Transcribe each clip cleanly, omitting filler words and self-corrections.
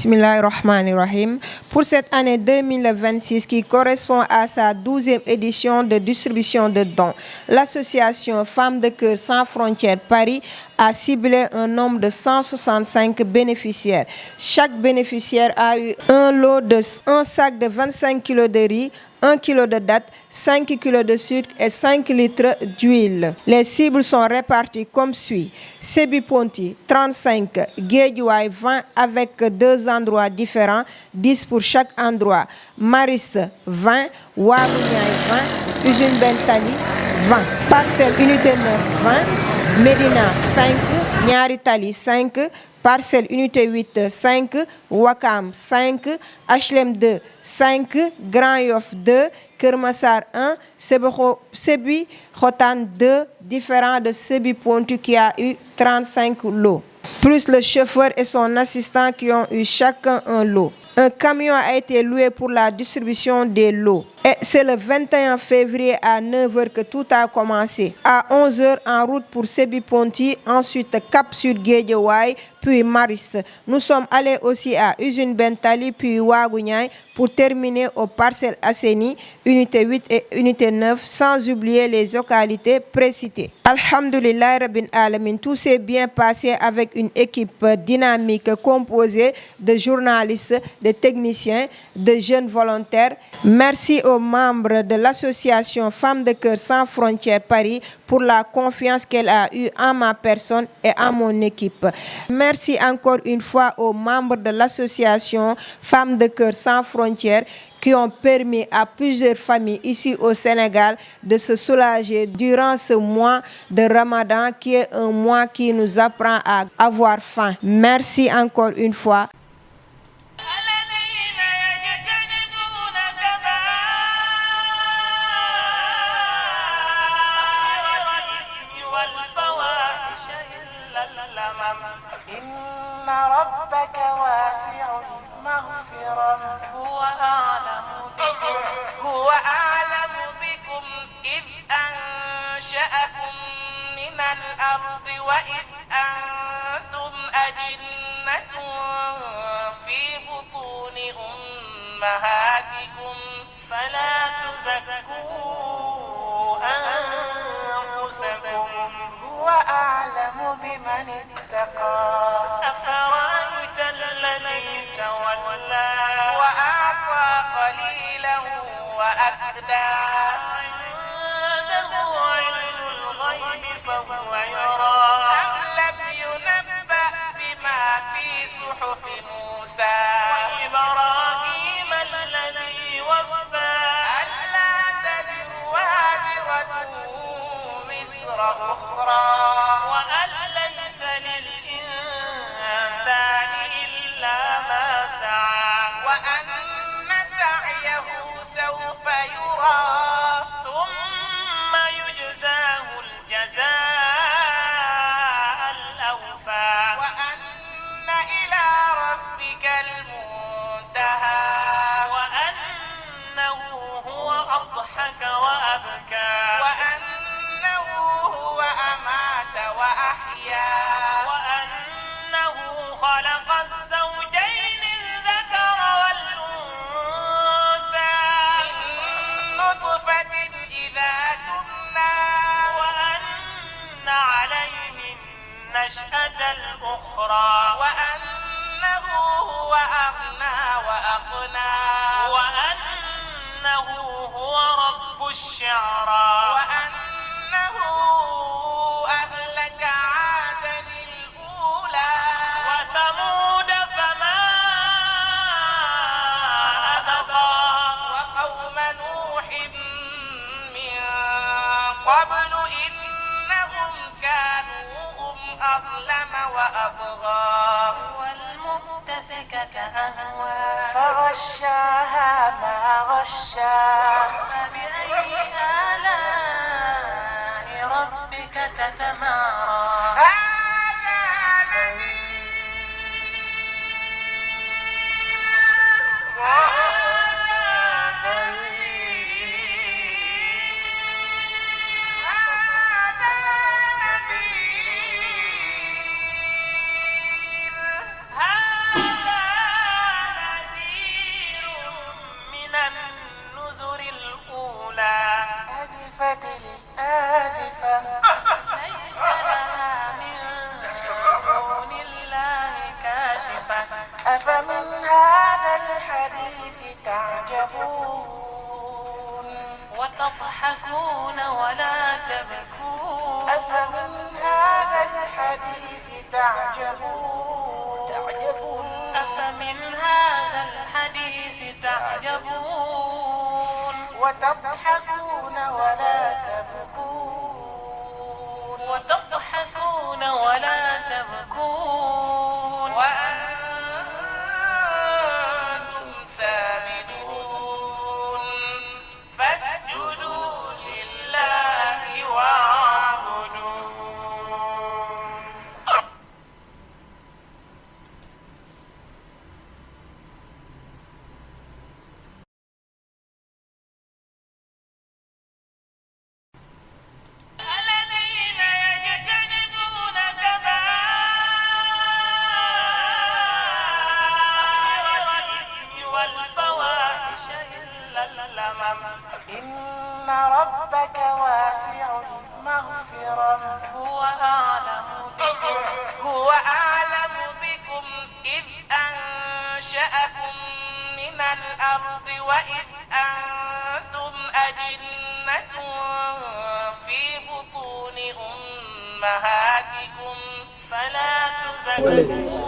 Bismillahirrahmanirrahim. Pour cette année 2026 qui correspond à sa 12e édition de distribution de dons, l'association Femmes de Cœur Sans Frontières Paris a ciblé un nombre de 165 bénéficiaires. Chaque bénéficiaire a eu un sac de 25 kg de riz, 1 kg de dattes, 5 kg de sucre et 5 litres d'huile. Les cibles sont réparties comme suit. Sébi Ponty, 35, Guédiawaye, 20 avec 2 endroits différents, 10 pour chaque endroit. Mariste, 20, Ouarou Niayes, 20, Usine Bentali, 20. Parcelle Unité 9, 20, Médina, 5, Niary Tally, 5, Parcelle Unité 8, 5, Ouakam, 5, HLM 2, 5, Grand Yoff 2, Keur Massar 1, Sébi Khotan 2, différent de Sébi Ponty qui a eu 35 lots, plus le chauffeur et son assistant qui ont eu chacun un lot. Un camion a été loué pour la distribution des lots. Et c'est le 21 février à 9h que tout a commencé. À 11h, en route pour Sébi Ponty, ensuite Cap Sud Guédiawaye, puis Mariste. Nous sommes allés aussi à Usine Bentali, puis Ouarou Niayes pour terminer aux Parcelles Assainies, Unité 8 et Unité 9, sans oublier les localités précitées. Alhamdulillah Rabbil Alamin, tout s'est bien passé avec une équipe dynamique composée de journalistes, de techniciens, de jeunes volontaires. Merci aux membres de l'association Femmes de Cœur Sans Frontières Paris pour la confiance qu'elle a eue en ma personne et en mon équipe. Merci encore une fois aux membres de l'association Femmes de Cœur Sans Frontières qui ont permis à plusieurs familles ici au Sénégal de se soulager durant ce mois de Ramadan qui est un mois qui nous apprend à avoir faim. Merci encore une fois. إن ربك واسع المغفرة هو أعلم بكم إذ أنشأكم من الأرض وإذ أنتم أجنة في بطون أمهاتكم فلا تزكوا أنفسكم هو أعلم بمن اتقى أفرأيت الذي تولى وأعطى قليلا وأكدى عنده علم الغيب فهو يرى أم لم ينبأ بما في صحف موسى وإبراهيم الذي وفى ألا تزر وازرة وزر أخرى وأن ليس للإنسان إلا ما سعى وأن سعيه سوف يرى ثم يجزاه الجزاء الأوفى وأن إلى ربك المنتهى وأنه هو أضحك وأبكى وأنه هو أمات وأحيا وأنه خلق الزوجين الذكر والأنثى من نطفة إذا تمنى وأن عليه النشأة الأخرى وأنه هو أغنى وأقنى وأنه هو رب الشعرى وأنه أهلك عادا الأولى وثمود فما أبقى وقوم نوح من قبل إنهم كانوا هم أظلم وأطغى والمؤتفكة أهوى فغشاها ما غشا فبأي آلاء ربك تتمارى هذا نذير أفمن هذا الحديث تعجبون وتضحكون ولا تبكون أفمن هذا الحديث تعجبون أفمن هذا الحديث تعجبون وتضحكون ولا تبكون وأنتم سامدون فاسجدوا لله واعبدوا الذين يجتنبون كبائر الإثم والفواحش إلا اللمم إن ربك واسع المغفرة هو أعلم بكم إذ أنشأكم من الأرض وإذ أنتم أجنة في بطون أمهاتكم فلا تزكوا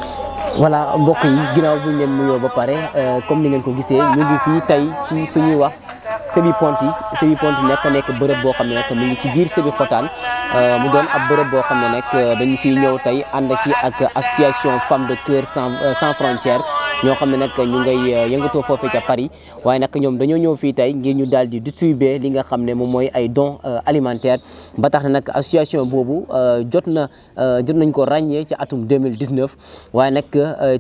voilà mbokk yi ginnaaw bu ñu leen nuyoo ba pare comme ni ngeen ko gisee ñu ngi fii tey ci fi ñuy wax Sébi Ponti nekk bërëb boo xam ne nag mu ngi ci biir Sébikotane mu doon ab bërëb boo xam ne nag dañu fiy ñëw tey ànd ci ak association Femmes de Cœur sans frontières ñoo xam ne nag ñu ngay yëngatoo foofee ca Paris waaye nag ñoom dañoo ñëw fii tey ngir ñu daal di distribuer li nga xam ne moom mooy ay dons alimentaires ba tax na nag association boobu jot nañ ko ràññee ci atum 2019 waaye nag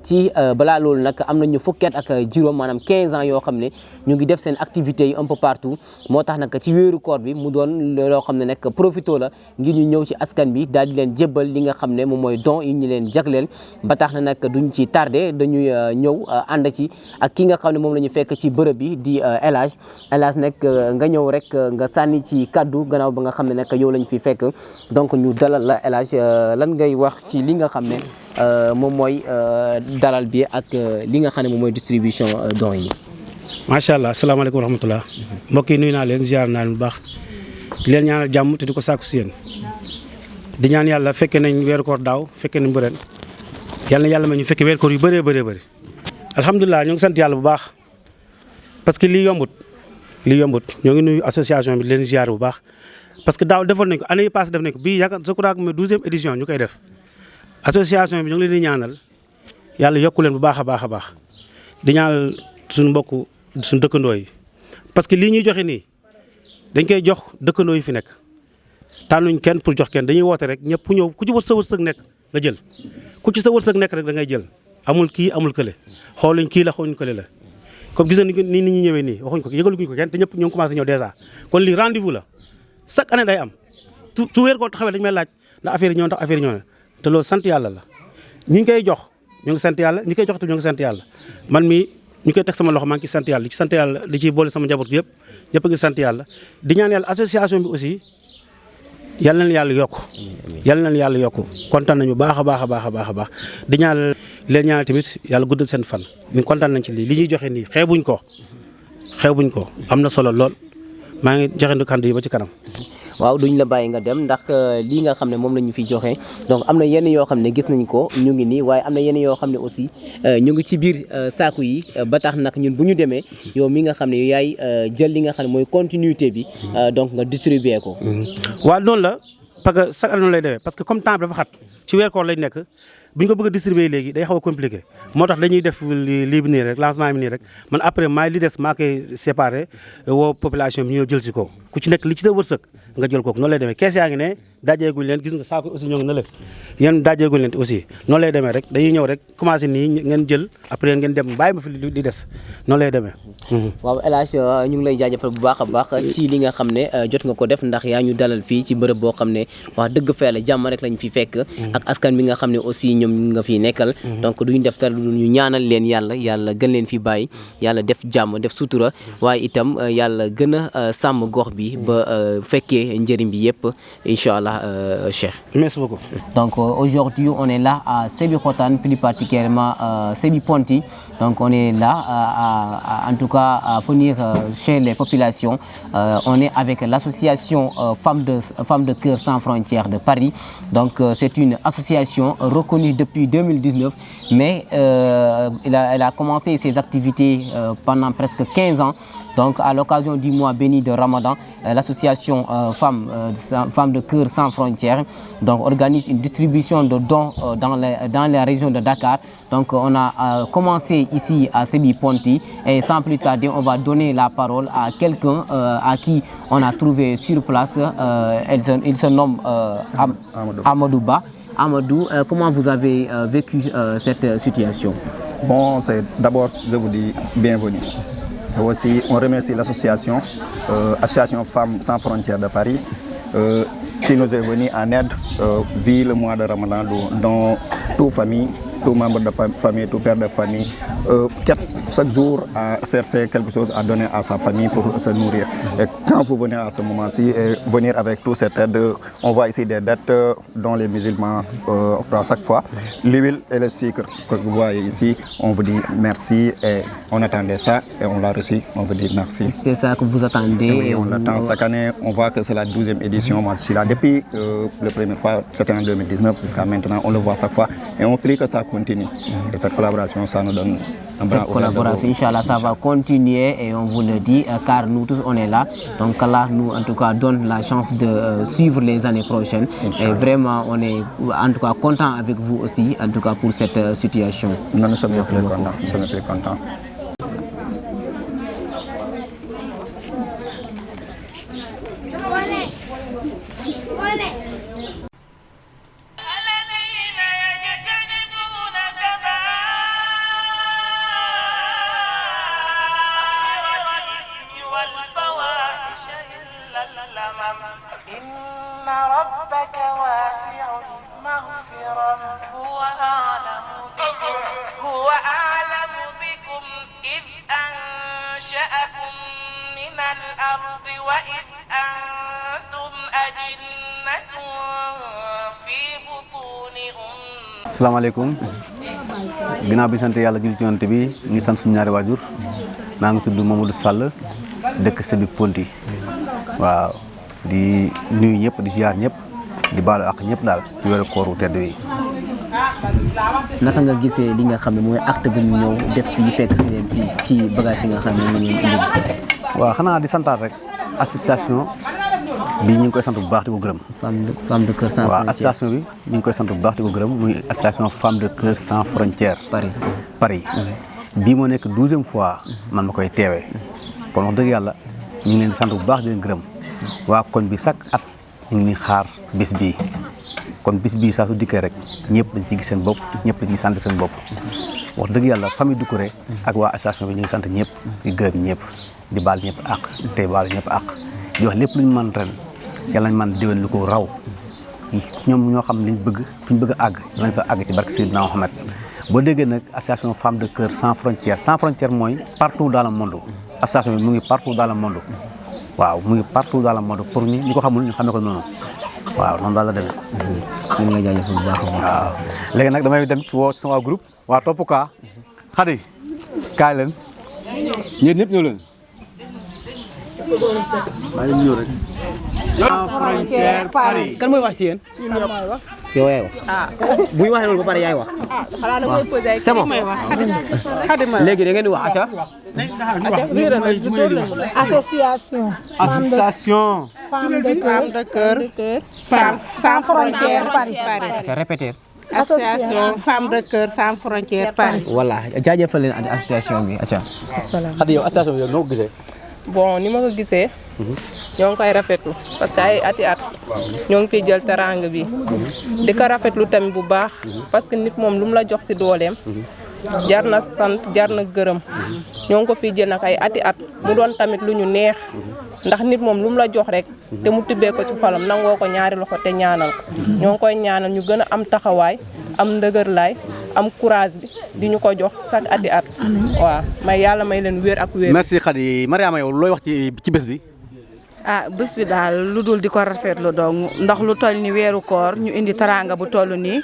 ci balaa loolu nag am nañu fukkeet ak juróom maanaam 15 ans yoo xam ne ñu ngi def seen activités yi un peu partout moo tax nag ci wéeru koor bi mu doon loo xam ne nag profito la ngir ñu ñëw ci askan bi daal di leen jébbal li nga xam ne moom mooy don yi ñu leen jagleel ba tax na nag duñ ci tardé dañuy ñëw ànd ci ak ki nga xam ne moom la ñu fekk ci bërëb bi di El Hadj nag nga ñëw rek nga sànni ci kaddu gannaaw ba nga xam ne nag yow lañ fi fekk donc ñu dalal la El Hadj lan ngay wax ci li nga xam ne moom mooy dalal bi ak li nga xam ne moom mooy distribution don yi. macha allah asalaamaaleykum wa rahmatulah mbokk yi nuyu naa leen ziar naa leen bu baax di leen ñaanal jàmm te di ko sàkku si yéen di ñaan yàlla fekke nañ weeru koor daaw fekke nañ bu ren yàlla na yàlla ma ñu fekke weeru koor yu bëree bëri alhamdulilah ñu ngi sant yàlla bu baax parce que lii yombut ñoo ngi nuyu association bi di leen ziar bu baax parce que daaw defoon nañ ko année yi passé def nañ ko bii yaakaar je crois que mooy 12e édition ñu koy def association bi ñu ngi leen di ñaanal yàlla yokku leen bu baax a baax di ñaanal suñu mbokk suñu dëkkandoo yi parce que lii ñuy joxe nii dañ koy jox dëkkandoo yi fi nekk tànnuñ kenn pour jox kenn dañuy woote rek ñëpp ñëw ku ci sa wërsëg nekk nga jël ku ci sa wërsëg nekk rek da ngay jël amul kii amul kële xooluñ kii la xooluñ kële la comme gis nañ ni ñu ñëwee nii waxuñ ko yëgaluñ ko kenn te ñëpp ñu ngi commencé ñëw dèjà kon lii rendez-vous la chaque année day am su weer koo taxawee dañu may laaj ndax affaire yi ñëw ndax affaire yi ñëw te loolu sant yàlla la ñi ngi koy jox ñu ngi sant yàlla ñi koy jox te ñu ngi sant yàlla man mii ñu koy teg sama loxo maa ngi ciy sant yàlla di ciy boole sama njaboot gi yëpp a ngi sant yàlla di ñaan yàlla association bi aussi yal na yàlla yokk kontaan nañu baax a baax di ñaan leen ñaanal tamit yàlla guddal seen fan ñu kontaan nañ ci lii li ñuy joxe nii xeebuñ ko am na solo lool maa ngi joxe ndukand yi ba ci kanam. waaw duñ la bàyyi nga dem ndax lii nga xam ne moom la ñu fi joxe donc am na yenn yoo xam ne gis nañ ko ñu ngi nii waaye am na yenn yoo xam ne aussi ñu ngi ci biir saaku yi ba tax nag ñun bu ñu demee yow mi nga xam ne yaay jël li nga xam ne mooy continuité bi donc nga distribuer ko. waaw noonu la parce que chaque année noonu lay demee parce que comme temps bi dafa xat ci weer koor lañ nekk bu ñu ko bëgg a distribuer léegi day xaw a compliqué moo tax dañuy def lii bi nii rek lancement bi nii rek man après li des maa koy séparé woo population bi ñëw jël si ko ku ci nekk li ci sa wërsëg nga jël kooku noonu lay demee kees yaa ngi ne daajeeguñ leen gis nga saako aussi ñoo ngi na la yéen daajeeguñ leen aussi noonu lay demee rek dañuy ñëw rek commencé nii ngeen jël après ngeen dem bàyyi ma fi di des noonu lay demee. waaw El Hadj ñu ngi lay jaajëfal bu baax a baax ci li nga xam ne jot nga ko def ndax yaa ñu dalal fii ci bërëb boo xam ne wax dëgg fa yàlla jàmm rek lañ fi fekk ak askan bi nga xam ne aussi ñoom nga fi nekkal donc duñu def tar ñu ñaanal leen yàlla gën leen fi bàyyi yàlla def jàmm def sutura waaye itam yàlla gën a sàmm gox bi ba fekkee jëlee njëriñ bi yëpp incha allah Cheikh. Merci beaucoup. Donc aujourd'hui on est là à Sébikotane, plus particulièrement Sébi Ponti. Donc on est là en tout cas à venir chez les populations. On est avec l'association Femmes de Cœur Sans Frontières de Paris. Donc c'est une association reconnue depuis 2019, mais elle a commencé ses activités pendant presque 15 ans. Donc à l'occasion du mois béni de Ramadan, l'association Femmes de Cœur Sans Frontières donc, organise une distribution de dons dans les régions de Dakar. Donc on a commencé ici à Sébi Ponti et sans plus tarder, on va donner la parole à quelqu'un à qui on a trouvé sur place. Il se nomme Amadou Ba. Amadou, comment vous avez vécu cette situation? Bon, d'abord, je vous dis bienvenue. Et aussi, on remercie l'association Association Femmes Sans Frontières de Paris qui nous est venue en aide vu le mois de Ramadan, dont toute famille, tout membre de famille, tout père de famille, chaque jour à chercher quelque chose à donner à sa famille pour se nourrir. Et quand vous venez à ce moment-ci et venir avec toute cette aide, on voit ici des dettes dont les musulmans octroient chaque fois. L'huile et le sucre que vous voyez ici, on vous dit merci et on attendait ça et on l'a reçu, on vous dit merci. C'est ça que vous attendez? Oui, on l'attend chaque année. On voit que c'est la 12e édition. Moi, je suis là depuis la première fois, c'était en 2019 jusqu'à maintenant. On le voit chaque fois et on prie que ça continue. Et cette collaboration, ça nous donne un bras. Cette collaboration, Inch'Allah, ça va continuer et on vous le dit car nous tous on est là. Donc Allah nous en tout cas donne la chance de suivre les années prochaines. Et vraiment on est en tout cas content avec vous aussi en tout cas pour cette situation. Nous sommes très contents. Nous sommes très contents. إن ربك واسع المغفرة هو أعلم بكم إذ أنشأكم من الأرض وإذ أنتم أجنة في بطون Assalamu alaikum. Ginnaaw bi sant yàlla julli ci yonent bi ñu sant suñu ñaari waajur maa ngi tudd Mamadou Sall dëkk Sébi Ponti waaw di nuyu ñëpp di ziar ñëpp di baalu ak ñëpp daal ci weeru kooru tedd yi. naka nga gisee li nga xam ne mooy acte bi ñu ñëw def fii fekk si leen fii ci bagage yi nga xam ne ñu ngi indi. waaw xanaa di santaat rek association bi ñu ngi koy sant bu baax di ko gërëm. Femme de Cœur Sans Frontières. waaw association bi ñu ngi koy sant bu baax di ko gërëm muy association Femme de Cœur Sans Frontières. Paris. bii moo nekk 12e fois man ma koy teewee kon wax dëgg yàlla ñu ngi leen di sant bu baax di leen gërëm. waa koñ bi chaque at ñu ngi xaar bis bii kon bis bii saa su dikkee rek ñëpp dañ ci gis seen bopp ñëpp dañ ci sant seen bopp wax dëgg yàlla famille Doucouré ak waa association bi ñu ngi sant ñëpp di gërëm ñëpp di baal ñëpp àq tey baal ñëpp àq di wax lépp lu ñu mën ren yàlla nañ mën déwén lu ko raw ñoom ñoo xam liñ bëgg fi ñu bëgg a àgg lañ fa àgg ci barke Seydina Mohamed boo déggee nag association Femme de Cœur Sans Frontières mooy partout dans le monde association bi mu ngi partout dans le monde waaw mu ngi partout dans le monde pour ñu ko xamul ñu xamee ko noonu waaw noonu daal la demee. ñu ngi lay jaajëfal bu baax a baax. waaw léegi nag damay dem ci woo sama groupe waa topp kaa xadi kaay leen ñeen ñëpp ñëw leen. maa ngi ñëw rek. Frontière Paris. kan mooy wax si yéen. yow yaay wax. bu ñu waxee loolu ba pare yaay wax. c'est bon. léegi da ngeen di wax acca. Association. Femme de Cœur Sans Frontières Paris. acca répéter. Association Femme de Cœur Sans Frontières Paris. voilà jaajëfal leen association bi acca. xadi yow association bi yow noo ko gisee. bon ni ma ko gisee ñoo ngi koy rafetlu parce que ay ati at ñoo ngi fiy jël teraanga bi di ko rafetlu tamit bu baax parce que nit moom lu mu la jox si dooleem jar na sant jar na gërëm ñoo ngi ko fiy jël nag ay ati at mu doon tamit lu ñu neex ndax nit moom lu mu la jox rek te mu tibbee ko ci xolam nangoo ko ñaari loxo te ñaanal ko ñoo ngi koy ñaanal ñu gën a am taxawaay am ndëgërlaay am courage bi di ñu ko jox chaque ati at waaw may yàlla may leen wér ak wér. merci Khady Mariama yow looy wax ci bés bi. ah bés bi daal lu dul di ko rafetlu dong ndax lu toll ni weeru koor ñu indi teraanga bu toll nii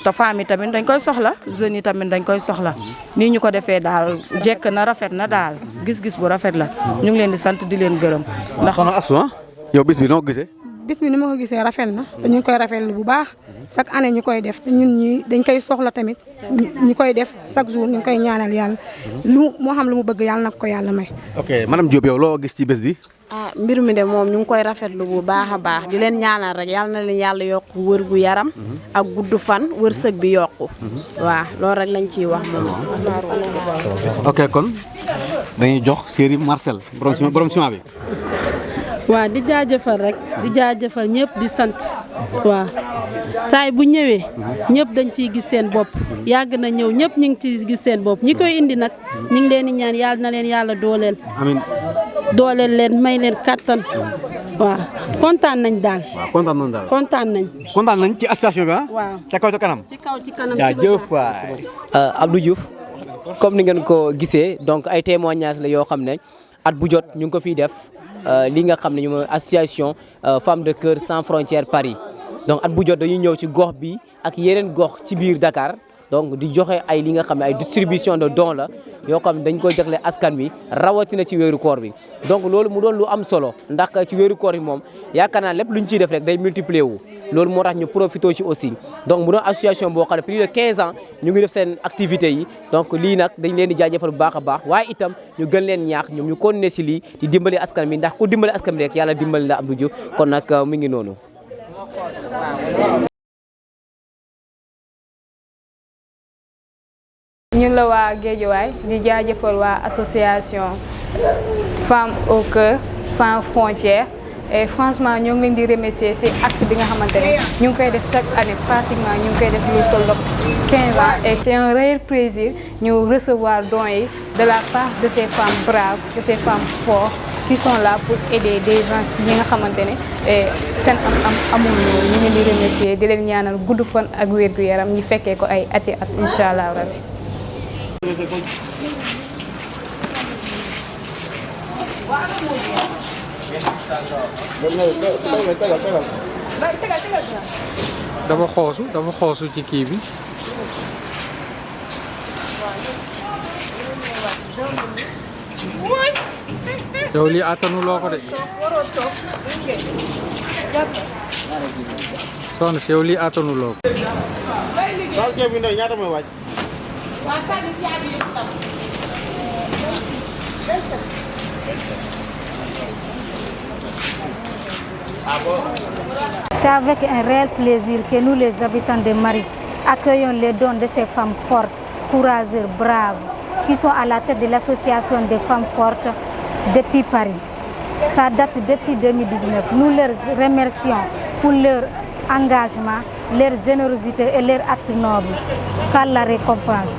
te femmes yi tamit dañ koy soxla jeunes yi tamit dañ koy soxla nii ñu ko defee daal jekk na rafet na daal gis-gis bu rafet la ñu ngi leen di sant di leen gërëm. ndax soxna Astou yow bés bi noo ko gisee. bis bi ni ma ko gisee rafet na te ñu ngi koy rafetlu bu baax chaque année ñu koy def te ñun ñi dañ koy soxla tamit ñu koy def chaque jour ñu ngi koy ñaanal yàlla lu moo xam lu mu bëgg yàlla na ko yàlla may. ok madame Diop yow loo gis ci bés bi. ah mbir mi de moom ñu ngi koy rafetlu bu baax a baax di leen ñaanal rek yàlla na leen yàlla yokk wër gu yaram ak gudd fan wërsëg bi yokku waaw loolu rek lañ ciy wax moom. ok kon dañuy jox Chéri Marcel borom ciment bi. waaw di jaajëfal rek di jaajëfal ñëpp di sant waaw saay bu ñëwee ñëpp dañ ciy gis seen bopp yàgg na ñëw ñëpp ñu ngi ciy gis seen bopp ñi koy indi nag ñu ngi leen di ñaan yàlla na leen yàlla dooleel. amiin dooleel leen may leen kattan waaw kontaan nañ daal. waaw kontaan nañ daal kontaan nañ. kontaan nañ ci association bi ah. waaw ca kaw ca kanam. ci kaw ci kanam jaajëf waay. Abdou Diouf comme ni ngeen ko gisee donc ay témoignages la yoo xam ne at bu jot ñu ngi ko fiy def. li nga xam ne ñu mooy association Femmes de Cœur Sans Frontières Paris donc at bu jot dañuy ñëw ci gox bi ak yeneen gox ci biir Dakar donc di joxe ay li nga xam ne ay distribution de dons la yoo xam ne dañ koy jagle askan wi rawatina ci weeru koor bi donc loolu mu doon lu am solo ndax ci weeru koor bi moom yaakaar naa lépp lu ñu ciy def rek day multiplier wu loolu moo tax ñu profité ci aussi donc mu doon association boo xam ne plus de 15 ans ñu ngi def seen activités yi donc lii nag dañ leen di jaajëfal bu baax a baax waaye itam ñu gën leen ñaax ñoom ñu continuer si lii di dimbali askan bi ndax ku dimbali askan bi rek yàlla dimbali la Abdou Diouf kon nag mu ngi noonu. ñun la waa Guédiawaye di jaajëfal waa association Femmes au Cœur Sans Frontières et franchement ñoo ngi leen di remercier ci acte bi nga xamante ne ñu ngi koy def chaque année pratiquement ñu ngi koy def lu tolloog 15 ans et c'est un réel plaisir ñu recevoir dons yi de la part de ces femmes braves de ces femmes fortes qui sont là pour aider des gens ñi nga xamante ne seen amul ñu ngi leen di remercier di leen ñaanal gudd fan ak wér gu yaram ñu fekkee ko ay ati at incha allah rabbi. dafa xoosu ci kii bi. yow lii attanu loo ko de. soxna si yow lii attanu loo ko. C'est avec un réel plaisir que nous, les habitants de Maris, accueillons les dons de ces femmes fortes, courageuses, braves, qui sont à la tête de l'association des femmes fortes depuis Paris. Ça date depuis 2019. Nous leur remercions pour leur engagement, leur générosité et leur acte noble. qu'Allah récompense.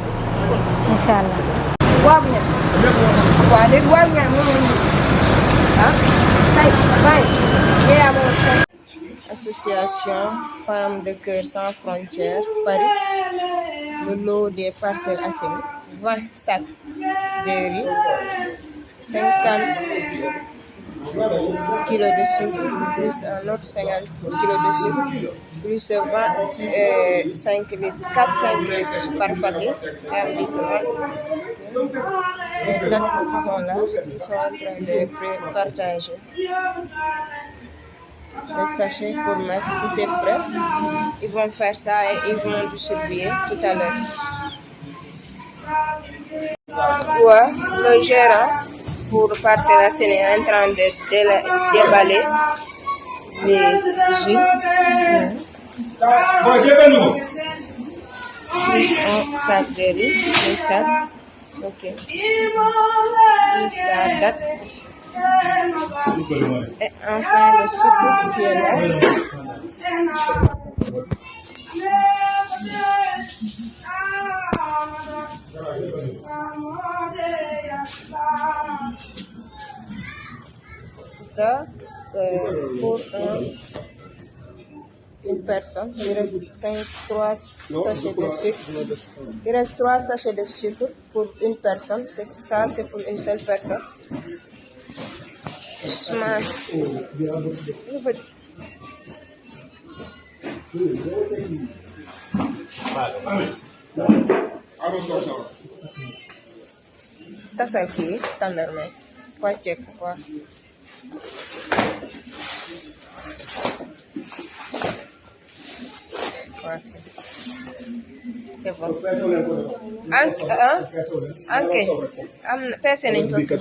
Inch'Allah. Association Femmes de Cœur Sans Frontières, Paris, le lot des Parcelles Assainies, 20 sacs de riz, 50 kilos de sucre, plus un autre 50 kilos de sucre, plus 5 litres, 4-5 litres par paquet, ça veut dire que les gars qui sont là, ils sont en train de partager les sachets pour mettre, tout est prêt. Ils vont faire ça et ils vont distribuer tout à l'heure. Ouais, le gérant pour partir à Séné est en train de déballer les jus. Plus un sac de riz, deux sacs. Ok. Plus la date. Et enfin le sucre qui est là. C'est ça pour une personne. Il reste 3 sachets de sucre. Il reste 3 sachets de sucre pour une personne. C'est ça, c'est pour une seule personne. Ousmane. Tasal kii tàndarma wàcce ko quoi. C'est bon. Peese nañ ko.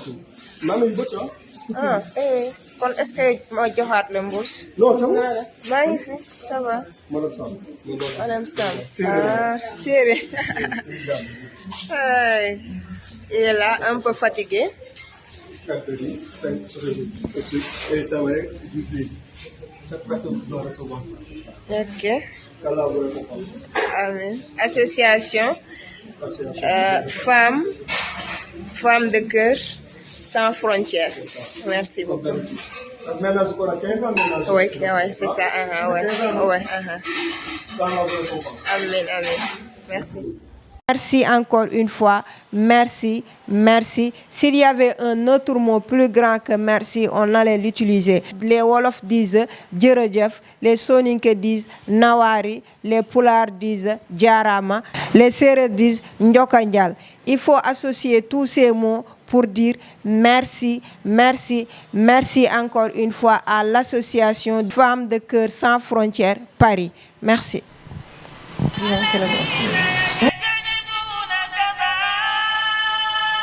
Kon est-ce que ma joxaat la mbuus? Maa ngi fi, ça va. Madame Sam. Chérie. Il est là, un peu fatigué. Ok. Amen. Association femmes de cœur sans frontières. Merci beaucoup. Oui, c'est ça. Amen. Merci. Merci encore une fois. Merci. S'il y avait un autre mot plus grand que merci, on allait l'utiliser. Les Wolof disent jërëjëf, les Soninké disent nawari, les Pulaar disent jaarama, les Sérères disent njoka njal. Il faut associer tous ces mots pour dire merci encore une fois à l'association Femmes de Cœur Sans Frontières Paris. Merci.